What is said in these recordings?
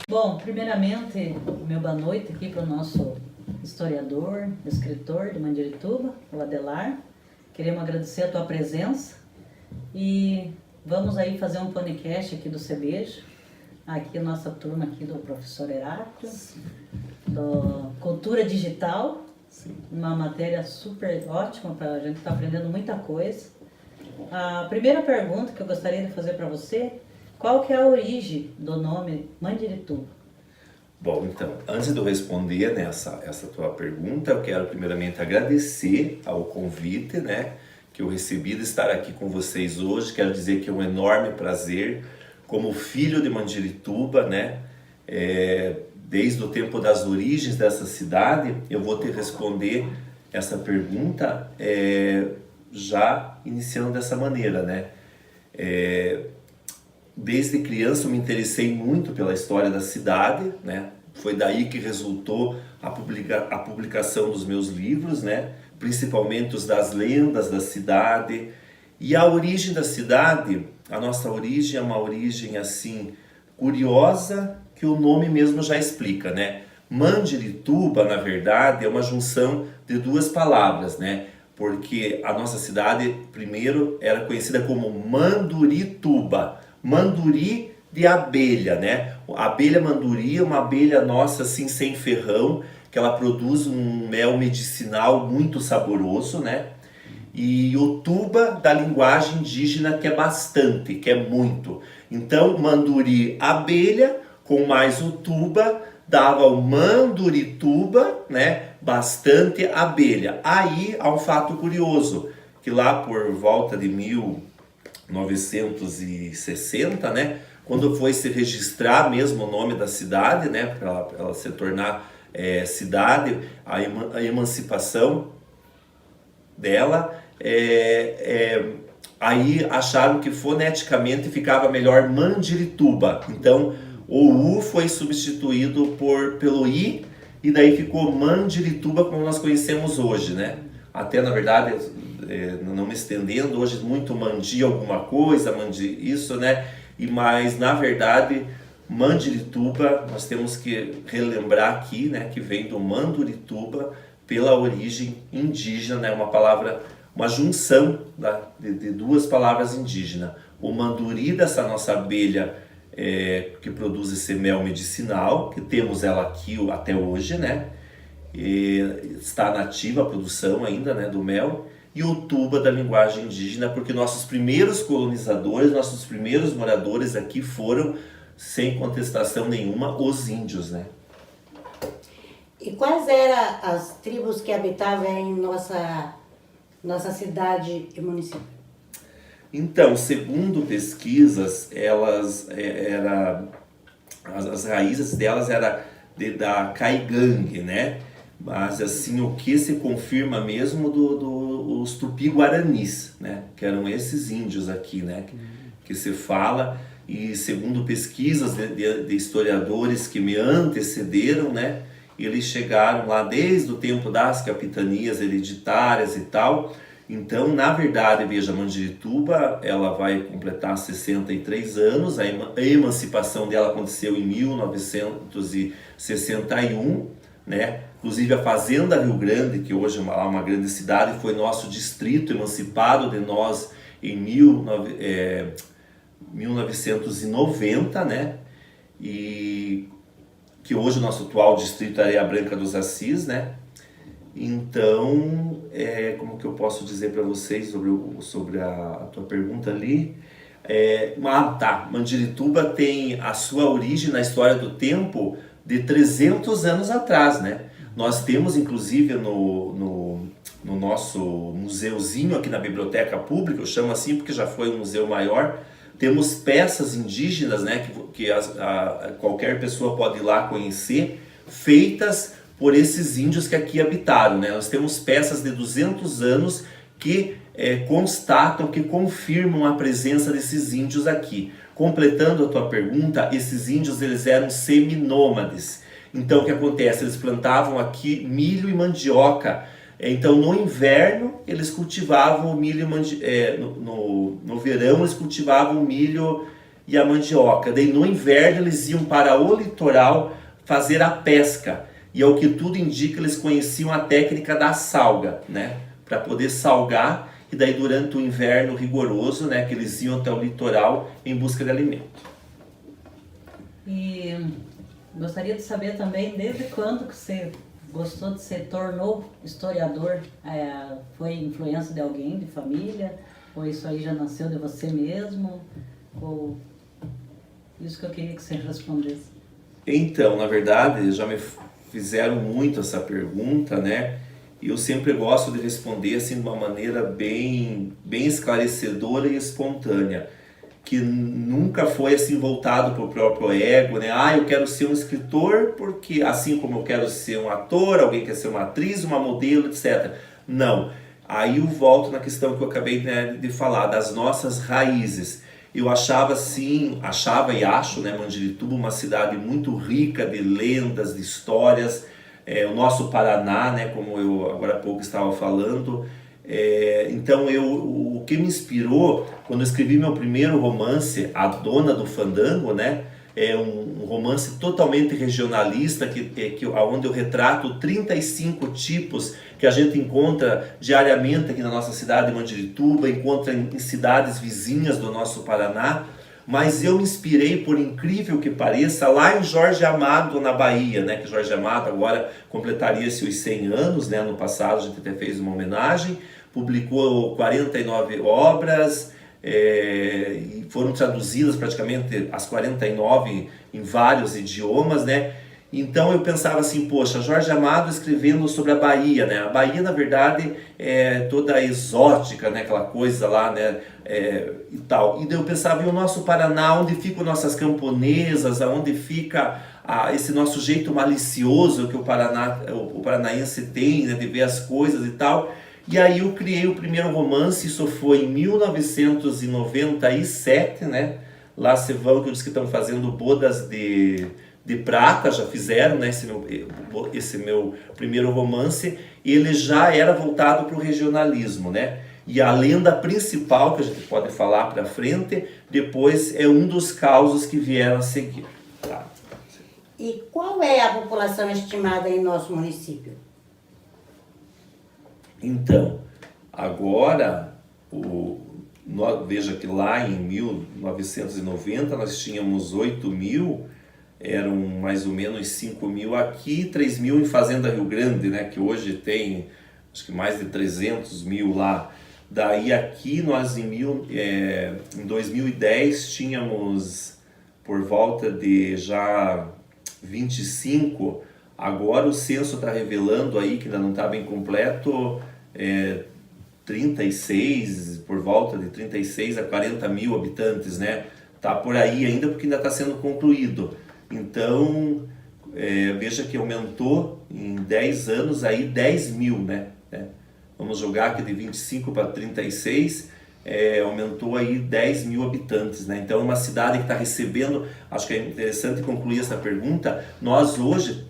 Bom, primeiramente, meu boa noite aqui para o nosso historiador, escritor de Mandirituba, o Adelar. Queremos agradecer a tua presença e vamos aí fazer um podcast aqui do CBEJ. Aqui a nossa turma aqui do professor Heráclito, do Cultura Digital. Sim. Uma matéria super ótima para a gente estar aprendendo muita coisa. A primeira pergunta que eu gostaria de fazer para você: qual que é a origem do nome Mandirituba? Bom, então, antes de eu responder essa tua pergunta, eu quero primeiramente agradecer ao convite, né, que eu recebi de estar aqui com vocês hoje. Quero dizer que é um enorme prazer, como filho de Mandirituba, né, desde o tempo das origens dessa cidade. Eu vou te responder essa pergunta já iniciando dessa maneira, né. Desde criança eu me interessei muito pela história da cidade, né? Foi daí que resultou a publicação dos meus livros, né? Principalmente os das lendas da cidade. E a origem da cidade, a nossa origem é uma origem assim curiosa, que o nome mesmo já explica, né? Mandirituba, na verdade, é uma junção de duas palavras, né? Porque a nossa cidade primeiro era conhecida como Mandurituba. Manduri de abelha, né? A abelha manduri é uma abelha nossa assim sem ferrão, que ela produz um mel medicinal muito saboroso, né? E o tuba da linguagem indígena, que é bastante, que é muito. Então, manduri abelha com mais o tuba dava o Mandurituba, né? Bastante abelha. Aí há um fato curioso, que lá por volta de 1960, né, quando foi se registrar mesmo o nome da cidade, né, para ela se tornar cidade, a emancipação dela, aí acharam que foneticamente ficava melhor Mandirituba. Então o U foi substituído pelo I, e daí ficou Mandirituba como nós conhecemos hoje, né? Até na verdade, não me estendendo, hoje muito mandi alguma coisa, mandi isso, né? Mas na verdade, Mandirituba, nós temos que relembrar aqui, né? Que vem do Mandurituba pela origem indígena, né? Uma palavra, uma junção de duas palavras indígenas. O manduri, dessa nossa abelha que produz esse mel medicinal, que temos ela aqui até hoje, né? Está nativa a produção ainda, né, do mel. E o tuba da linguagem indígena, porque nossos primeiros colonizadores, nossos primeiros moradores aqui foram, sem contestação nenhuma, os índios, né? E quais eram as tribos que habitavam em nossa cidade e município? Então, segundo pesquisas, as raízes delas eram da Caigangue, né? Mas assim, o que se confirma mesmo os Tupi-Guaranis, né? Que eram esses índios aqui, né? Que se fala, e segundo pesquisas de historiadores que me antecederam, né? Eles chegaram lá desde o tempo das capitanias hereditárias e tal. Então, na verdade, veja, Mandirituba, ela vai completar 63 anos, a emancipação dela aconteceu em 1961, né? Inclusive a Fazenda Rio Grande, que hoje é uma grande cidade, foi nosso distrito emancipado de nós em 1990, né? E que hoje o nosso atual distrito é Areia Branca dos Assis, né? Então, como que eu posso dizer para vocês sobre a tua pergunta ali? Mandirituba tem a sua origem na história do tempo de 300 anos atrás, né? Nós temos, inclusive, no nosso museuzinho aqui na Biblioteca Pública, eu chamo assim porque já foi um museu maior, temos peças indígenas, né, que qualquer pessoa pode ir lá conhecer, feitas por esses índios que aqui habitaram, né? Nós temos peças de 200 anos que constatam, que confirmam a presença desses índios aqui. Completando a tua pergunta, esses índios eles eram seminômades. Então o que acontece? Eles plantavam aqui milho e mandioca. Então no inverno eles cultivavam o milho, no verão eles cultivavam o milho e a mandioca. Daí no inverno eles iam para o litoral fazer a pesca. E ao que tudo indica, eles conheciam a técnica da salga, né? Para poder salgar, e daí durante o inverno rigoroso, né, que eles iam até o litoral em busca de alimento. E gostaria de saber também desde quando que você gostou de se tornou historiador? Foi influência de alguém, de família? Ou isso aí já nasceu de você mesmo? Ou isso que eu queria que você respondesse. Então, na verdade, já me fizeram muito essa pergunta, né? E eu sempre gosto de responder assim de uma maneira bem esclarecedora e espontânea, que nunca foi assim voltado para o próprio ego, né? Eu quero ser um escritor porque assim como eu quero ser um ator, alguém quer ser uma atriz, uma modelo, etc. Não. Aí eu volto na questão que eu acabei, né, de falar, das nossas raízes. Eu achava e acho, né, Mandirituba uma cidade muito rica de lendas, de histórias. O nosso Paraná, né, como eu agora há pouco estava falando. Então o que me inspirou quando eu escrevi meu primeiro romance, A Dona do Fandango, né, é um romance totalmente regionalista, onde eu retrato 35 tipos que a gente encontra diariamente aqui na nossa cidade de Mandirituba, encontra em cidades vizinhas do nosso Paraná. Mas eu me inspirei, por incrível que pareça, lá em Jorge Amado, na Bahia, né? Que Jorge Amado agora completaria seus 100 anos, né? Ano passado a gente até fez uma homenagem, publicou 49 obras, e foram traduzidas praticamente as 49 em vários idiomas, né? Então eu pensava assim, poxa, Jorge Amado escrevendo sobre a Bahia, né? A Bahia, na verdade, é toda exótica, né? Aquela coisa lá, né? E tal. E daí eu pensava, e o nosso Paraná, onde ficam nossas camponesas, aonde fica esse nosso jeito malicioso que o paranaense tem, né? De ver as coisas e tal. E aí eu criei o primeiro romance, isso foi em 1997, né? Lá se vão, que eles que estão fazendo bodas de prata, já fizeram, né, esse meu primeiro romance, ele já era voltado para o regionalismo, né? E a lenda principal, que a gente pode falar para frente, depois é um dos causos que vieram a seguir. Tá? E qual é a população estimada em nosso município? Então, agora, veja que lá em 1990 nós tínhamos 8.000, eram mais ou menos 5.000 aqui, 3.000 em Fazenda Rio Grande, né, que hoje tem acho que mais de 300.000 lá. Daí aqui nós em 2010 tínhamos por volta de já 25, agora o censo está revelando aí, que ainda não está bem completo, 36, por volta de 36 a 40.000 habitantes, né? Tá por aí ainda porque ainda está sendo concluído. Então, veja que aumentou em 10 anos aí 10.000, né? Vamos jogar aqui de 25 para 36, aumentou aí 10.000 habitantes, né? Então, uma cidade que está recebendo, acho que é interessante concluir essa pergunta, nós hoje,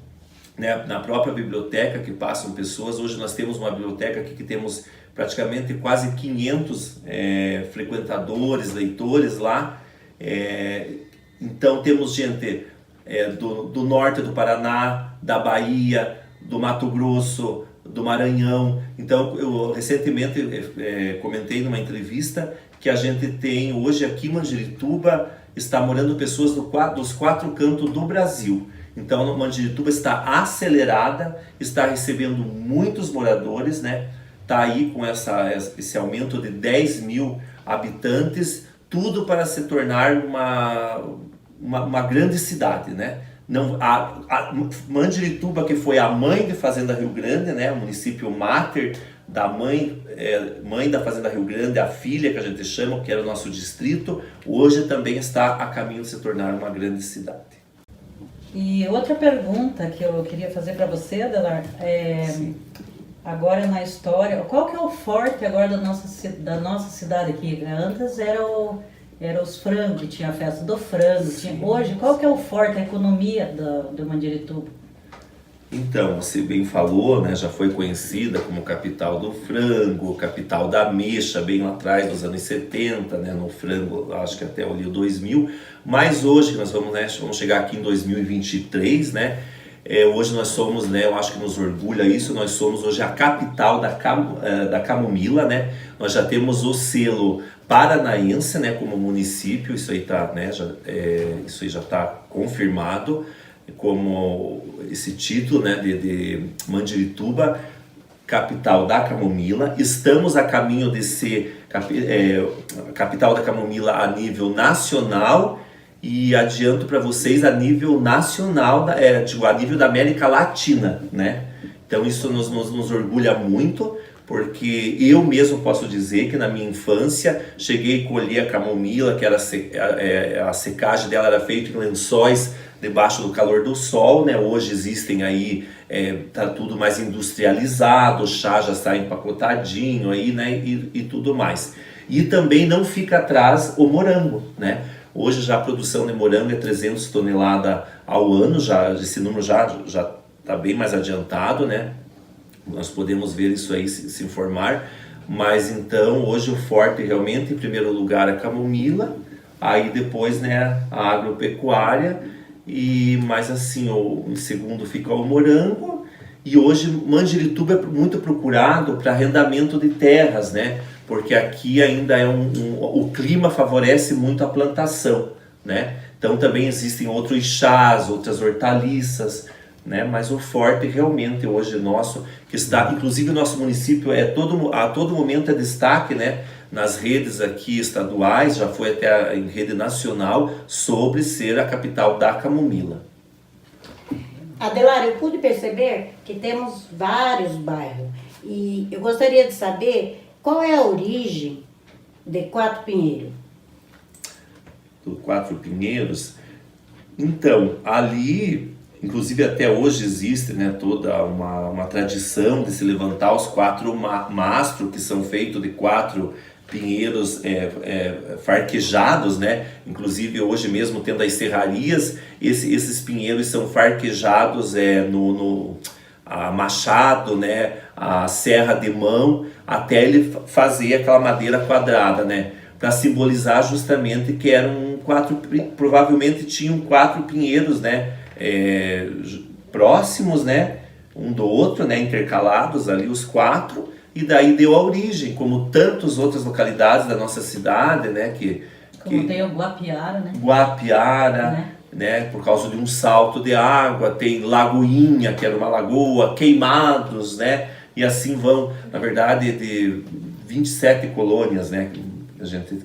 né, na própria biblioteca que passam pessoas, hoje nós temos uma biblioteca aqui que temos praticamente quase 500 frequentadores, leitores lá, então temos gente do norte do Paraná, da Bahia, do Mato Grosso, do Maranhão. Então eu recentemente comentei numa entrevista que a gente tem hoje aqui em Mandirituba, está morando pessoas dos 4 cantos do Brasil. Então Mandirituba está acelerada, está recebendo muitos moradores, né? Está aí com esse aumento de 10.000 habitantes, tudo para se tornar uma grande cidade, né? Mandirituba, que foi a mãe de Fazenda Rio Grande, né? O município máter da mãe da Fazenda Rio Grande, a filha que a gente chama, que era o nosso distrito, hoje também está a caminho de se tornar uma grande cidade. E outra pergunta que eu queria fazer para você, Adelar, agora na história, qual que é o forte agora da nossa cidade aqui? Antes era os frangos, tinha a festa do frango. Hoje, qual que é o forte, a economia do Mandirituba? Então, você bem falou, né, já foi conhecida como capital do frango, capital da ameixa, bem lá atrás, nos anos 70, né, no frango, acho que até o ano 2000, mas hoje, nós vamos, né, vamos chegar aqui em 2023, né, hoje nós somos, né, eu acho que nos orgulha isso, nós somos hoje a capital da camomila, né, nós já temos o selo paranaense, né, como município, isso aí tá, né, isso aí já está confirmado, como esse título, né, de Mandirituba, capital da camomila. Estamos a caminho de ser capital da camomila a nível nacional e adianto para vocês a nível nacional, a nível da América Latina, né? Então isso nos orgulha muito, porque eu mesmo posso dizer que na minha infância cheguei a colher a camomila, que era a secagem dela era feita em lençóis debaixo do calor do sol, né? Hoje existem aí, tá tudo mais industrializado, o chá já está empacotadinho aí, né? E tudo mais. E também não fica atrás o morango, né? Hoje já a produção de morango é 300 toneladas ao ano, esse número já está bem mais adiantado, né? Nós podemos ver isso aí, se informar. Mas então, hoje o forte realmente, em primeiro lugar, a camomila, aí depois, né, a agropecuária, e mais assim, em segundo fica o morango, e hoje Mandirituba é muito procurado para arrendamento de terras, né? Porque aqui ainda o clima favorece muito a plantação, né? Então também existem outros chás, outras hortaliças, né? Mas o forte realmente hoje nosso, que está, inclusive o nosso município a todo momento é destaque, né? Nas redes aqui estaduais, já foi até em rede nacional, sobre ser a capital da camomila. Adelar, eu pude perceber que temos vários bairros e eu gostaria de saber qual é a origem de Quatro Pinheiros. Do Quatro Pinheiros? Então, ali, inclusive até hoje existe, né, toda uma tradição de se levantar os 4 mastros, que são feitos de 4 pinheiros farquejados, né? Inclusive hoje mesmo tendo as serrarias, esses pinheiros são farquejados a machado, né? A serra de mão, até ele fazer aquela madeira quadrada, né? Para simbolizar justamente que eram 4, provavelmente tinham 4 pinheiros, né? Próximos, né? Um do outro, né? Intercalados ali os 4. E daí deu a origem, como tantas outras localidades da nossa cidade, né? Como tem o Guapiara, né? Guapiara, né? Por causa de um salto de água, tem Lagoinha, que era uma lagoa, Queimados, né? E assim vão, na verdade, de 27 colônias, né? Que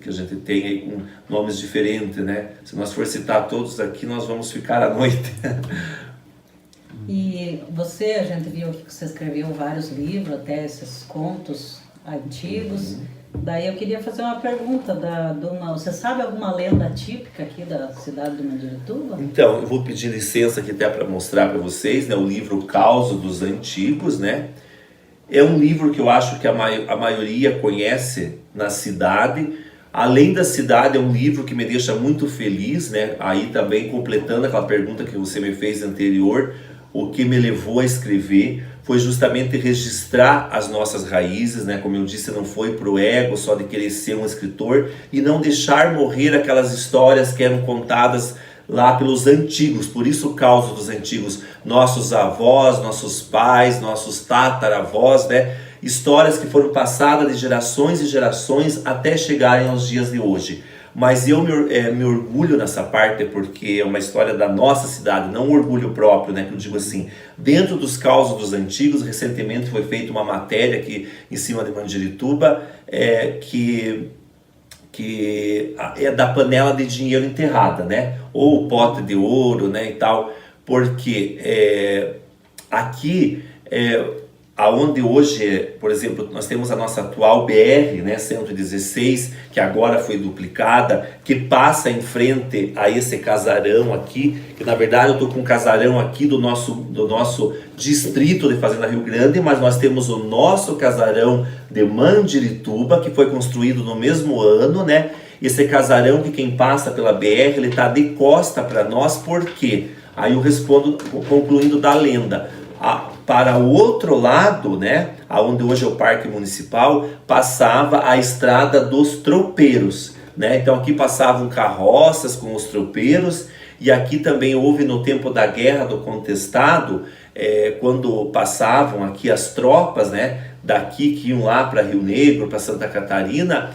a gente tem aí com nomes diferentes, né? Se nós for citar todos aqui, nós vamos ficar à noite. E a gente viu que você escreveu vários livros, até esses contos antigos. Daí eu queria fazer uma pergunta, você sabe alguma lenda típica aqui da cidade de Mandirituba? Então, eu vou pedir licença aqui até para mostrar para vocês, né, o livro Causo dos Antigos, né? É um livro que eu acho que a maioria conhece na cidade. Além da cidade, é um livro que me deixa muito feliz, né? Aí também completando aquela pergunta que você me fez anterior, o que me levou a escrever foi justamente registrar as nossas raízes, né? Como eu disse, não foi pro ego só de querer ser um escritor e não deixar morrer aquelas histórias que eram contadas lá pelos antigos. Por isso o Causo dos Antigos, nossos avós, nossos pais, nossos tataravós, né? Histórias que foram passadas de gerações e gerações até chegarem aos dias de hoje. Mas eu me orgulho nessa parte porque é uma história da nossa cidade, não um orgulho próprio, né? Que eu digo assim, dentro dos Causos dos Antigos, recentemente foi feita uma matéria aqui em cima de Mandirituba, que é da panela de dinheiro enterrada, né? Ou pote de ouro, né? E tal, porque aqui aonde hoje, por exemplo, nós temos a nossa atual BR, né, 116, que agora foi duplicada, que passa em frente a esse casarão aqui, que na verdade eu estou com um casarão aqui do nosso distrito de Fazenda Rio Grande, mas nós temos o nosso casarão de Mandirituba, que foi construído no mesmo ano, né? Esse casarão que quem passa pela BR, ele está de costa para nós, por quê? Aí eu respondo concluindo da lenda. para o outro lado, né, onde hoje é o Parque Municipal, passava a Estrada dos Tropeiros, né? Então aqui passavam carroças com os tropeiros, e aqui também houve no tempo da Guerra do Contestado, quando passavam aqui as tropas, né, daqui que iam lá para Rio Negro, para Santa Catarina,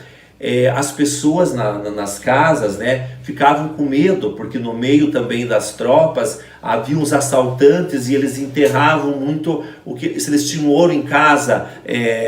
as pessoas nas casas, né, ficavam com medo, porque no meio também das tropas havia os assaltantes e eles enterravam muito, se eles tinham ouro em casa,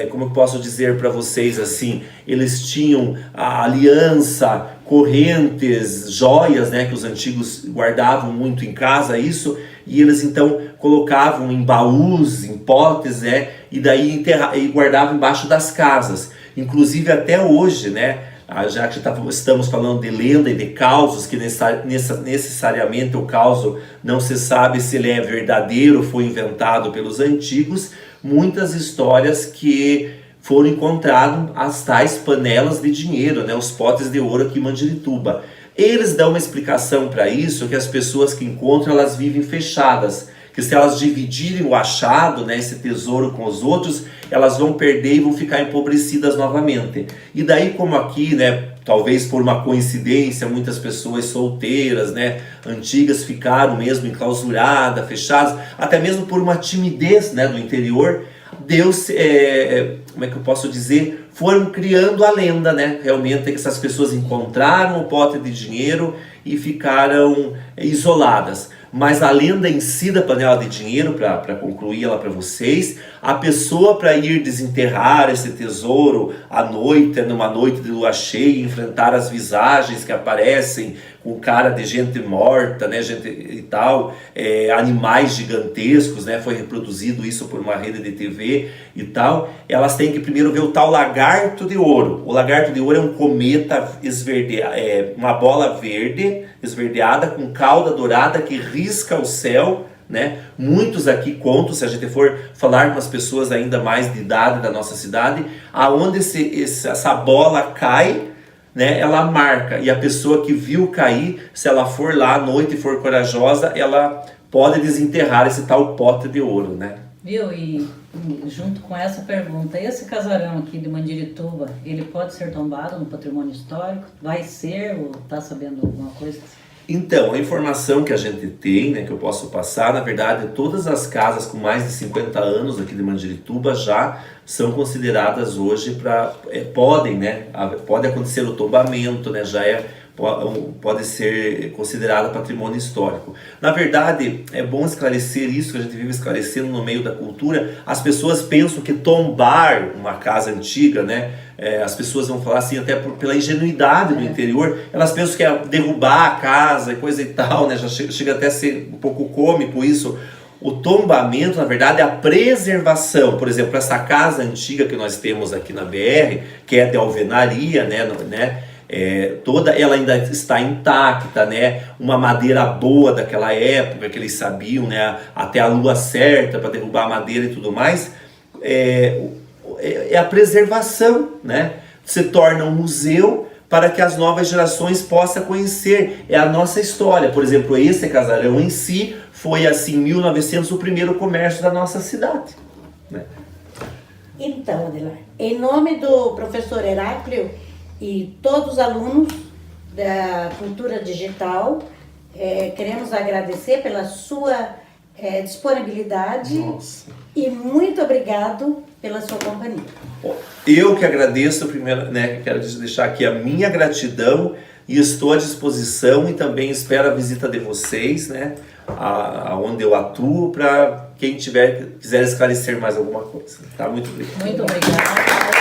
como eu posso dizer para vocês assim, eles tinham a aliança, correntes, joias, né, que os antigos guardavam muito em casa, isso, e eles então colocavam em baús, em potes, né, e daí e guardavam embaixo das casas. Inclusive até hoje, né, já que estamos falando de lenda e de causos, que necessariamente o causo não se sabe se ele é verdadeiro ou foi inventado pelos antigos, muitas histórias que foram encontradas as tais panelas de dinheiro, né, os potes de ouro aqui em Mandirituba. Eles dão uma explicação para isso, que as pessoas que encontram, elas vivem fechadas, que se elas dividirem o achado, né, esse tesouro com os outros, elas vão perder e vão ficar empobrecidas novamente. E daí, como aqui, né, talvez por uma coincidência, muitas pessoas solteiras, né, antigas, ficaram mesmo enclausuradas, fechadas, até mesmo por uma timidez, né, do interior, Deus, como é que eu posso dizer, foram criando a lenda, né, realmente, que essas pessoas encontraram o pote de dinheiro e ficaram isoladas. Mas a lenda em si da panela de dinheiro, para concluir ela para vocês, a pessoa para ir desenterrar esse tesouro à noite, numa noite de lua cheia, enfrentar as visagens que aparecem com cara de gente morta, né, gente e tal, animais gigantescos, né, foi reproduzido isso por uma rede de TV e tal, elas têm que primeiro ver o tal lagarto de ouro. O lagarto de ouro é um cometa uma bola verde esverdeada com cauda dourada que risca o céu, né? Muitos aqui contam, se a gente for falar com as pessoas ainda mais de idade da nossa cidade, aonde essa bola cai, né, ela marca, e a pessoa que viu cair, se ela for lá à noite e for corajosa, ela pode desenterrar esse tal pote de ouro, né? Viu? E junto com essa pergunta, esse casarão aqui de Mandirituba, ele pode ser tombado no patrimônio histórico? Vai ser, ou tá sabendo alguma coisa? Então, a informação que a gente tem, né, que eu posso passar, na verdade, todas as casas com mais de 50 anos aqui de Mandirituba já são consideradas hoje pode acontecer o tombamento, né, pode ser considerado patrimônio histórico. Na verdade, é bom esclarecer isso, que a gente vive esclarecendo no meio da cultura. As pessoas pensam que tombar uma casa antiga, né, as pessoas vão falar assim, até pela ingenuidade do interior, elas pensam que é derrubar a casa e coisa e tal, né, já chega até a ser um pouco cômico isso. O tombamento, na verdade, é a preservação. Por exemplo, essa casa antiga que nós temos aqui na BR, que é de alvenaria, né, toda ela ainda está intacta, né? Uma madeira boa daquela época que eles sabiam, né? Até a lua certa para derrubar a madeira e tudo mais. É a preservação, né? Se torna um museu para que as novas gerações possam conhecer. É a nossa história. Por exemplo, esse casarão em si foi assim, em 1900, o primeiro comércio da nossa cidade, né? Então, Adelar, em nome do professor Heráclio e todos os alunos da Cultura Digital, queremos agradecer pela sua disponibilidade. Nossa. E muito obrigado pela sua companhia. Eu que agradeço, primeiro, né, quero deixar aqui a minha gratidão e estou à disposição e também espero a visita de vocês, né, aonde eu atuo, para quem quiser esclarecer mais alguma coisa. Tá? Muito obrigado. Muito obrigada.